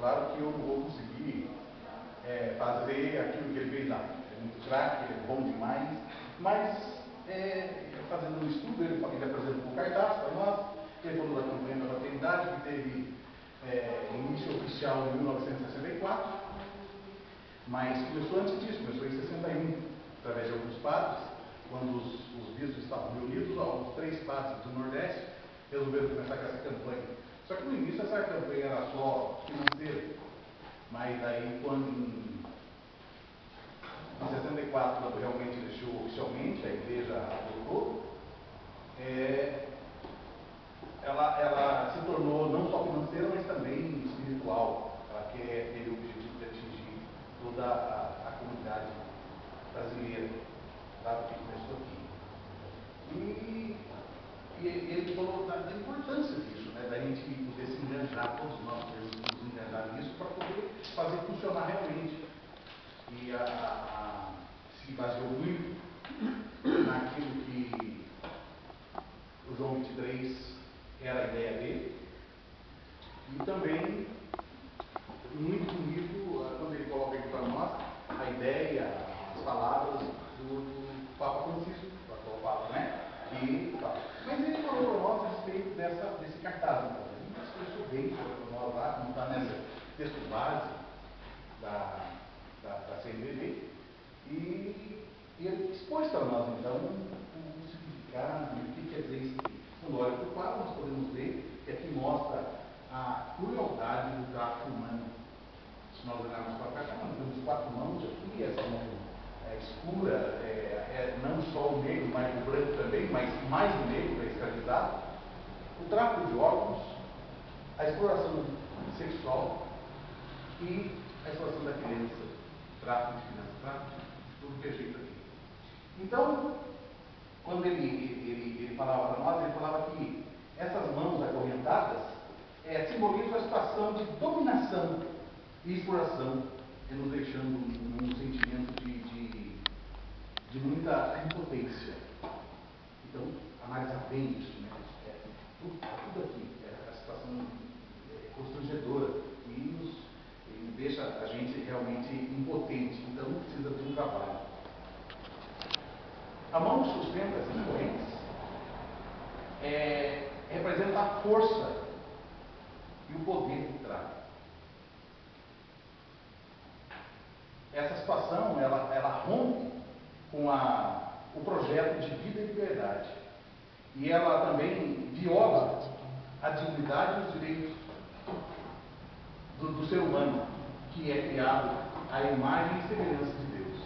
claro que eu não vou conseguir fazer aquilo que ele fez lá. É muito craque, ele é bom demais, mas fazendo um estudo, ele apresentou um cartaz para nós, ele falou da campanha da fraternidade, que teve início oficial em 1964, mas começou antes disso, começou em 61, através de alguns padres, quando os bispos estavam reunidos, os 3 padres do Nordeste resolveram começar com essa campanha. Só que no início essa campanha era só financeira, mas aí quando em 64, quando realmente deixou oficialmente, a igreja adotou, ela se tornou não só financeira, mas também espiritual. Ela quer ter o objetivo de atingir toda a comunidade brasileira, sabe, que começou aqui. E ele falou da importância disso, né, da gente poder se engajar, todos nós temos que nos engajar nisso para poder fazer funcionar realmente. E se baseou muito naquilo que o João 23 era a ideia dele, e também muito bonito quando ele coloca aqui para nós a ideia, as palavras do Papa Francisco, do atual Papa, né? Mas ele falou para nós a respeito desse cartaz, então. Ele expressou bem para nós lá, como está nesse texto base da CNBB, e ele expôs para nós, então, o significado, o que quer dizer isso aqui. Quando olha para o quadro, nós podemos ver que aqui mostra a crueldade do tráfico humano. Se nós olharmos para cá, nós temos 4 mãos aqui, essa mão escura, não só o negro, mas o branco também, mas mais o negro é escravizado. O tráfico de órgãos, a exploração sexual e a exploração da criança, tráfico de criança, tráfico de tudo que é jeito aqui. Então, quando ele falava para nós, ele falava que essas mãos acorrentadas simbolizam a situação de dominação e exploração, nos deixando num sentimento de muita impotência. Então, analisar bem isso, né? Tudo aqui, a situação constrangedora e deixa a gente realmente impotente, então precisa de um trabalho. A mão que sustenta essas correntes representa a força e o poder do tráfico. Essa situação, ela rompe com o projeto de vida e liberdade. E ela também viola a dignidade e os direitos do ser humano, que é criado à imagem e semelhança de Deus.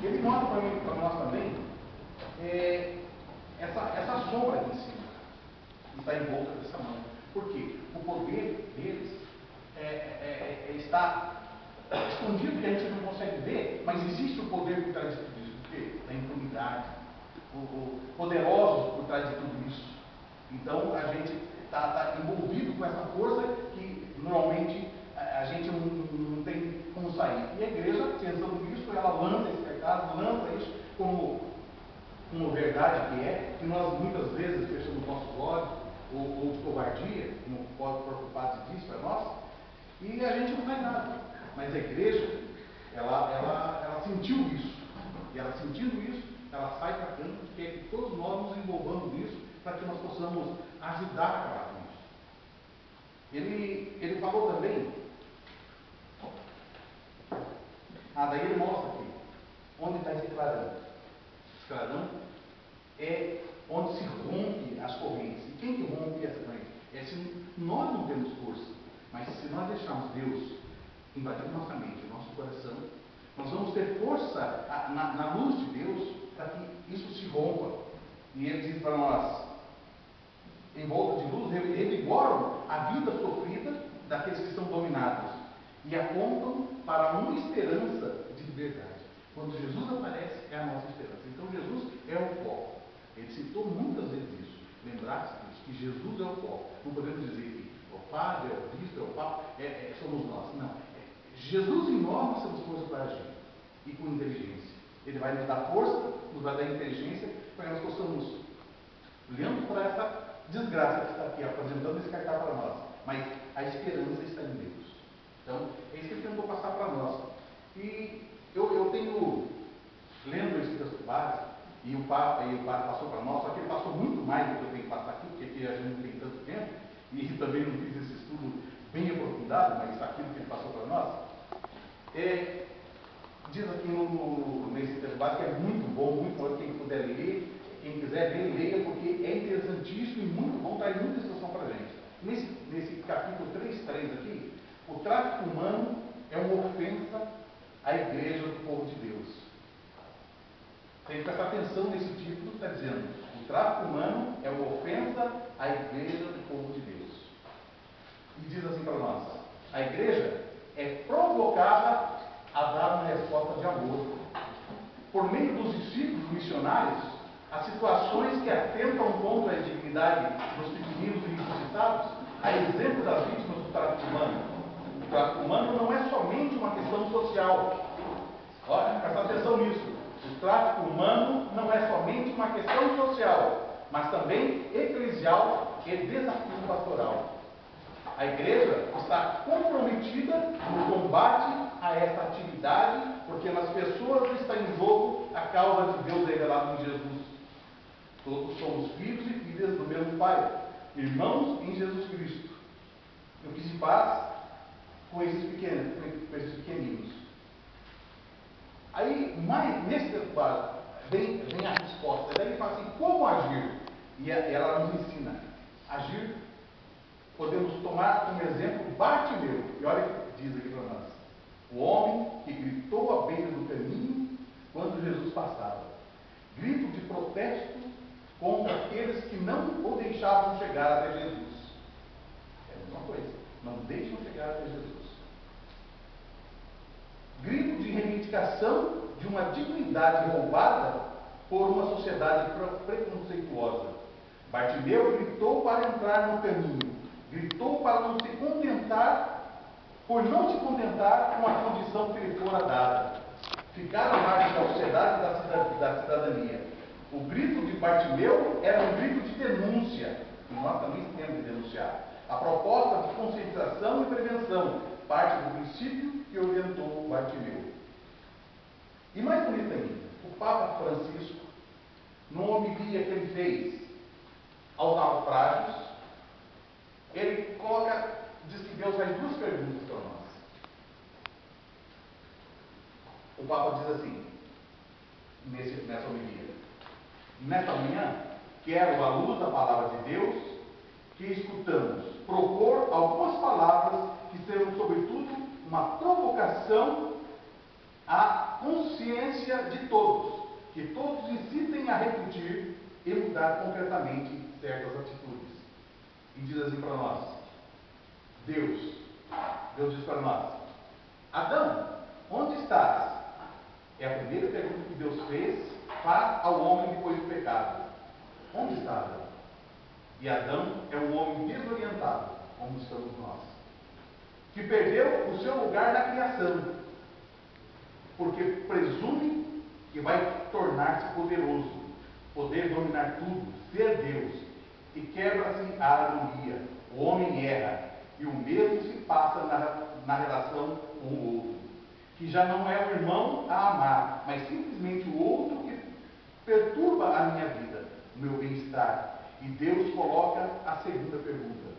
Ele mostra para nós também essa sombra aqui em cima, que está em volta dessa mão. Por quê? O poder deles está escondido, que a gente não consegue ver, mas existe o poder por trás de tudo isso. Por quê? Da impunidade. Poderosos por trás de tudo isso. Então a gente está envolvido com essa força que normalmente a gente não tem como sair. E a igreja, pensando nisso, ela lança esse pecado, lança isso como verdade que nós muitas vezes fechamos nossos olhos, ou de covardia, como o próprio padre diz para nós, e a gente não faz nada. Mas a igreja, ela sentiu isso. E ela sentindo isso, ela sai para campo, que é que todos nós nos envolvamos nisso, para que nós possamos ajudar a acabar com isso. Ele falou também, daí ele mostra aqui, onde está esse clarão. Esse clarão é onde se rompe as correntes. E quem que rompe essa corrente? Se nós não temos força, mas se nós deixarmos Deus invadir nossa mente, o nosso coração, nós vamos ter força na luz de Deus para que isso se rompa. E ele diz para nós, em volta de luz, revigoram a vida sofrida daqueles que são dominados e apontam para uma esperança de liberdade. Quando Jesus aparece, é a nossa esperança. Então Jesus é o foco. Ele citou muitas vezes isso. Lembrar-se disso, que Jesus é o foco. Não podemos dizer que o Padre, é o Bispo, é o Papa, somos nós. Não. Jesus em nós temos força para agir. E com inteligência. Ele vai nos dar força, nos vai dar inteligência, para que nós possamos, olhando para essa desgraça que está aqui, apresentando esse cartaz para nós, mas a esperança está em Deus. Então, é isso que ele tentou passar para nós. E eu tenho, lendo esse texto base, e o Papa passou para nós, só que ele passou muito mais do que eu tenho que passar aqui, porque aqui a gente não tem tanto tempo, e também não fiz esse estudo bem aprofundado, mas aquilo que ele passou para nós, diz aqui nesse texto base que é muito bom, quem puder ler, quem quiser ler, leia, porque é interessantíssimo e muito bom, traz muita instrução para a gente. Nesse capítulo 3:3 aqui, o tráfico humano é uma ofensa à igreja do povo de Deus. Tem que prestar atenção nesse título, está dizendo: o tráfico humano é uma ofensa à igreja do povo de Deus. E diz assim para nós: a igreja é provocada a dar uma resposta de amor. Por meio dos discípulos missionários, as situações que atentam contra a dignidade dos pequeninos e insuscitados, a exemplo das vítimas do tráfico humano. O tráfico humano não é somente uma questão social. Olha, presta atenção nisso. O tráfico humano não é somente uma questão social, mas também eclesial e desafio pastoral. A igreja está comprometida no combate a esta atividade, porque nas pessoas está em jogo a causa de Deus revelado em Jesus. Todos somos filhos e filhas do mesmo Pai, irmãos em Jesus Cristo. E o que se faz com esses pequeninos? Aí, nesse texto básico, vem a resposta. Daí ele fala assim: como agir? E ela nos ensina. Agir, podemos tomar como exemplo Bartimeu. E olha o que diz aqui para nós: o homem que gritou à beira do caminho quando Jesus passava. Grito de protesto contra aqueles que não o deixavam chegar até Jesus. É a mesma coisa. Não deixam chegar até Jesus. Grito de reivindicação de uma dignidade roubada por uma sociedade preconceituosa. Bartimeu gritou para entrar no caminho, gritou para não se contentar, por não se contentar com a condição que lhe fora dada, ficar à margem da sociedade e da cidadania. O grito de Bartimeu era um grito de denúncia, e nós também temos de denunciar. A proposta de conscientização e prevenção parte do princípio que orientou Bartimeu. E mais bonito ainda, o Papa Francisco, numa homilia que ele fez aos naufrágios, ele diz que Deus faz duas perguntas para nós. O Papa diz assim, nessa homilia: nesta manhã, quero, à luz da palavra de Deus, que escutamos, propor algumas palavras que serão, sobretudo, uma provocação à consciência de todos, que todos incitem a refletir e mudar concretamente certas atitudes. E diz assim para nós: Deus diz para nós: Adão, onde estás? É a primeira pergunta que Deus faz ao homem depois do pecado. Onde está Adão? E Adão é um homem desorientado, como estamos nós, que perdeu o seu lugar na criação, porque presume que vai tornar-se poderoso, poder dominar tudo, ser Deus, e quebra-se a harmonia. O homem erra, e o mesmo se passa na relação com o outro, que já não é o irmão a amar, mas simplesmente o outro que perturba a minha vida, o meu bem-estar. E Deus coloca a segunda pergunta: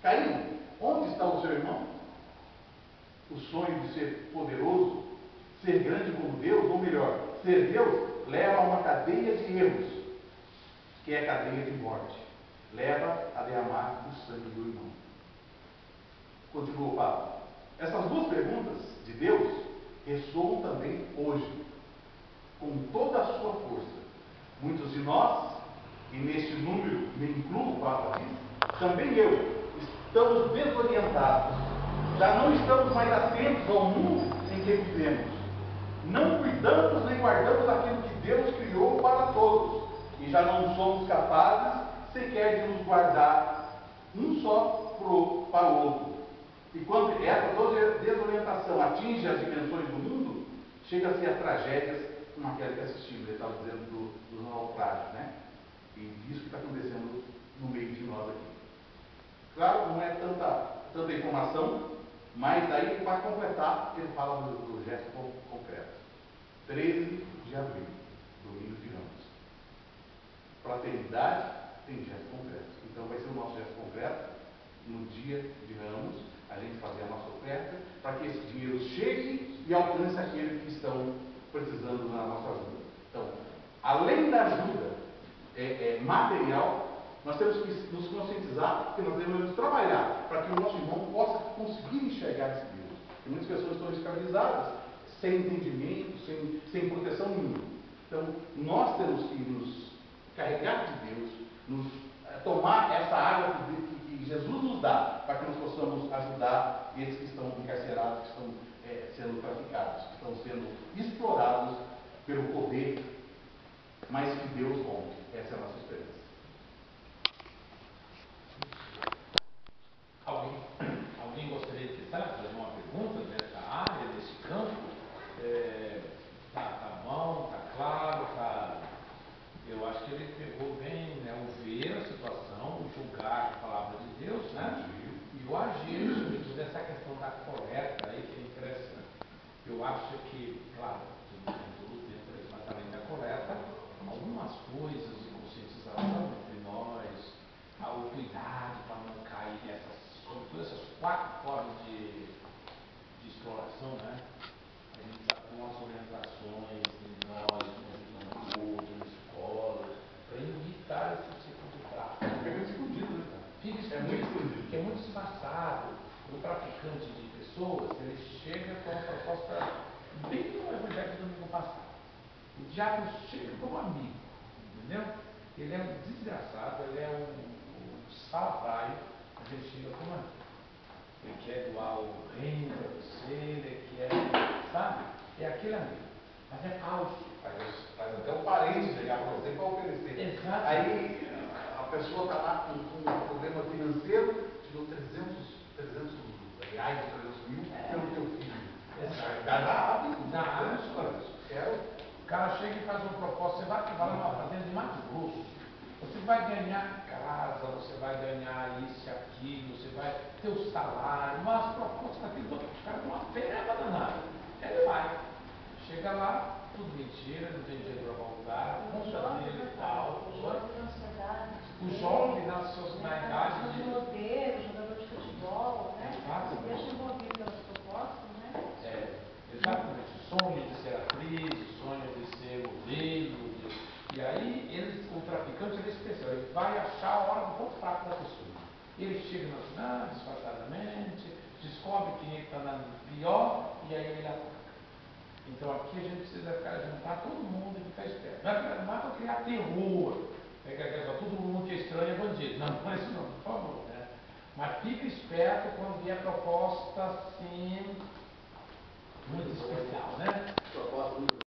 Caim, onde está o seu irmão? O sonho de ser poderoso, ser grande como Deus, ou melhor, ser Deus, leva a uma cadeia de erros, que é a cadeia de morte. Leva a derramar o sangue do irmão. Continua o Papa. Essas duas perguntas de Deus ressoam também hoje, com toda a sua força. Muitos de nós, e neste número me incluo, o Papa diz, também eu, estamos desorientados. Já não estamos mais atentos ao mundo em que vivemos. Não cuidamos nem guardamos aquilo que Deus criou para todos. E já não somos capazes sequer de nos guardar um só para o outro. E quando essa desorientação atinge as dimensões do mundo, chega-se a tragédias como aquela que assistimos. Ele estava dizendo dos naufrágios, né? E disso que está acontecendo no meio de nós aqui. Claro, não é tanta informação, Mas daí, para completar, ele fala do gesto concreto. 13 de abril, domingo de Ramos. Fraternidade tem gesto concreto. Então vai ser o nosso gesto concreto no dia de Ramos, a gente fazer a nossa oferta, para que esse dinheiro chegue e alcance aqueles que estão precisando da nossa ajuda. Então, além da ajuda material, nós temos que nos conscientizar que nós devemos trabalhar para que o nosso irmão possa conseguir enxergar esse Deus. E muitas pessoas estão escravizadas, sem entendimento, sem proteção nenhuma. Então, nós temos que nos carregar de Deus, tomar essa água que Jesus nos dá, para que nós possamos ajudar esses que estão encarcerados, que estão sendo traficados, que estão sendo explorados pelo poder, mas que Deus rompe. Essa é a nossa esperança. Alguém gostaria de fazer uma pergunta nessa área, nesse campo? Tá bom, tá claro, tá. Eu acho que ele pegou bem, né? O ver a situação, o julgar a palavra de Deus, né? E o agir, sobretudo essa questão da coleta aí, que é interessante. Eu acho que, claro, tudo dentro disso, mas além da coleta, algumas coisas de conscientização entre nós, o cuidado para não cair sobretudo essas 4 formas de exploração, né? A gente dá umas orientações em nós, no outro, na escola, para evitar esse tipo de tráfico. Fica escondido, né? Fica escondido, muito escondido. porque é muito disfarçado. O traficante de pessoas, ele chega com uma proposta bem no evangelho do domingo passado. O diabo chega como amigo, entendeu? Ele é um desgraçado, ele é um salafrário, mas ele chega como amigo. Ele quer doar o reino para você, ele quer, sabe? É aquele amigo. Mas é falso. Faz até o parente chegar para você para oferecer. Exato. Aí a pessoa está lá com um problema financeiro, te dou 300 reais, 300 mil pelo teu filho. Exato. Dá hábito. Dá hábito. O cara chega e faz uma proposta, você vai lá numa fazenda de Mato Grosso, você vai ganhar casa, você vai ganhar isso e aquilo, você vai ter o salário, umas propostas daquele outro, os caras dão uma pereba danada. Ele vai. Chega lá, tudo mentira, não tem dinheiro para voltar, a conta dele e tal. O jovem na idade de modelo, jogador de futebol, né? Exato. Se deixa envolvido pelas propostas, né? Exatamente. O sonho de ser atriz, o sonho de ser modelo. E aí, o traficante ele é especial, ele vai achar a hora do ponto fraco da pessoa. Ele chega na cidade, disfarçadamente, descobre quem está na pior e aí ele ataca. Então aqui a gente precisa juntar todo mundo e ficar esperto. Não é para criar terror. Todo mundo que é estranho é bandido. Não é isso não, por favor. Né? Mas fica esperto quando vier proposta assim, muito especial, né? Proposta muito